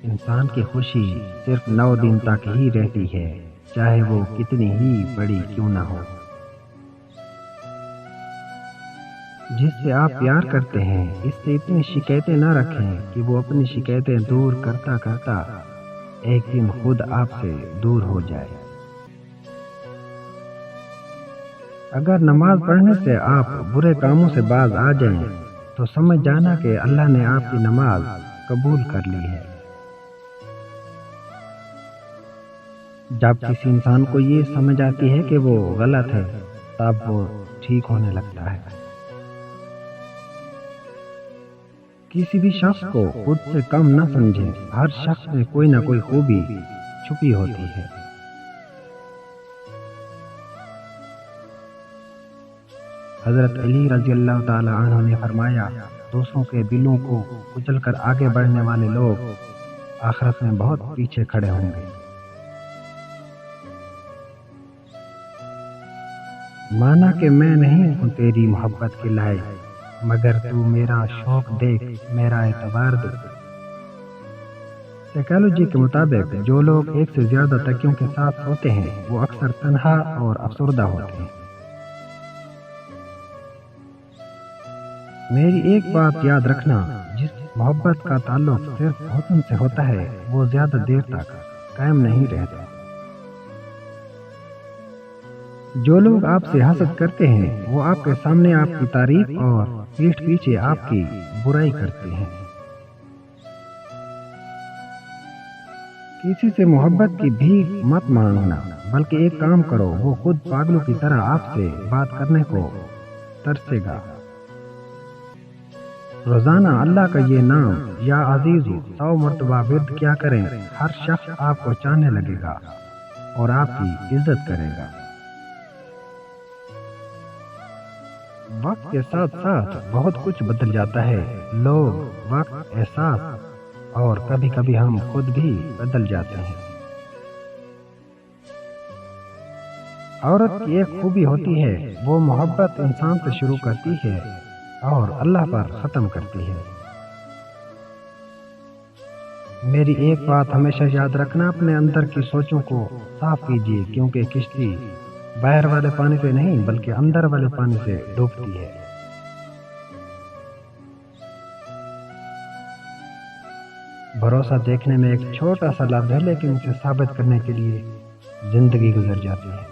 انسان کی خوشی صرف 9 دن تک ہی رہتی ہے، چاہے وہ کتنی ہی بڑی کیوں نہ ہو۔ جس سے آپ پیار کرتے ہیں اس سے اتنی شکایتیں نہ رکھیں کہ وہ اپنی شکایتیں دور کرتا کرتا ایک دن خود آپ سے دور ہو جائے۔ اگر نماز پڑھنے سے آپ برے کاموں سے باز آ جائیں تو سمجھ جانا کہ اللہ نے آپ کی نماز قبول کر لی ہے۔ جب کسی انسان کو یہ سمجھ آتی ہے کہ وہ غلط ہے تب وہ ٹھیک ہونے لگتا ہے۔ کسی بھی شخص کو خود سے کم نہ سمجھیں، ہر شخص میں کوئی نہ کوئی خوبی چھپی ہوتی ہے۔ حضرت علی رضی اللہ تعالی عنہ نے فرمایا، دوسروں کے دلوں کو کچل کر آگے بڑھنے والے لوگ آخرت میں بہت پیچھے کھڑے ہوں گے۔ مانا کہ میں نہیں ہوں تیری محبت کے لائق، مگر تو میرا شوق دیکھ، میرا اعتبار دیکھ۔ سائیکالوجی کے مطابق جو لوگ ایک سے زیادہ تکیوں کے ساتھ سوتے ہیں وہ اکثر تنہا اور افسردہ ہوتے ہیں۔ میری ایک بات یاد رکھنا، جس محبت کا تعلق صرف حسن سے ہوتا ہے وہ زیادہ دیر تک قائم نہیں رہتا۔ جو لوگ آپ سے حسد کرتے ہیں وہ آپ کے سامنے آپ کی تعریف اور پیٹھ پیچھے آپ کی برائی کرتے ہیں۔ کسی سے محبت کی بھیک مت مانگنا، بلکہ ایک کام کرو، وہ خود پاگلوں کی طرح آپ سے بات کرنے کو ترسے گا۔ روزانہ اللہ کا یہ نام یا عزیز 100 مرتبہ ورد کیا کریں، ہر شخص آپ کو چاہنے لگے گا اور آپ کی عزت کرے گا۔ وقت کے ساتھ ساتھ بہت کچھ بدل جاتا ہے، لوگ، وقت، احساس اور کبھی کبھی ہم خود بھی بدل جاتے ہیں۔ عورت کی ایک خوبی ہوتی ہے، وہ محبت انسان سے شروع کرتی ہے اور اللہ پر ختم کرتی ہے۔ میری ایک بات ہمیشہ یاد رکھنا، اپنے اندر کی سوچوں کو صاف کیجیے، کیونکہ کشتی باہر والے پانی سے نہیں بلکہ اندر والے پانی سے ڈوبتی ہے۔ بھروسہ دیکھنے میں ایک چھوٹا سا لفظ ہے، لیکن اسے ثابت کرنے کے لیے زندگی گزر جاتی ہے۔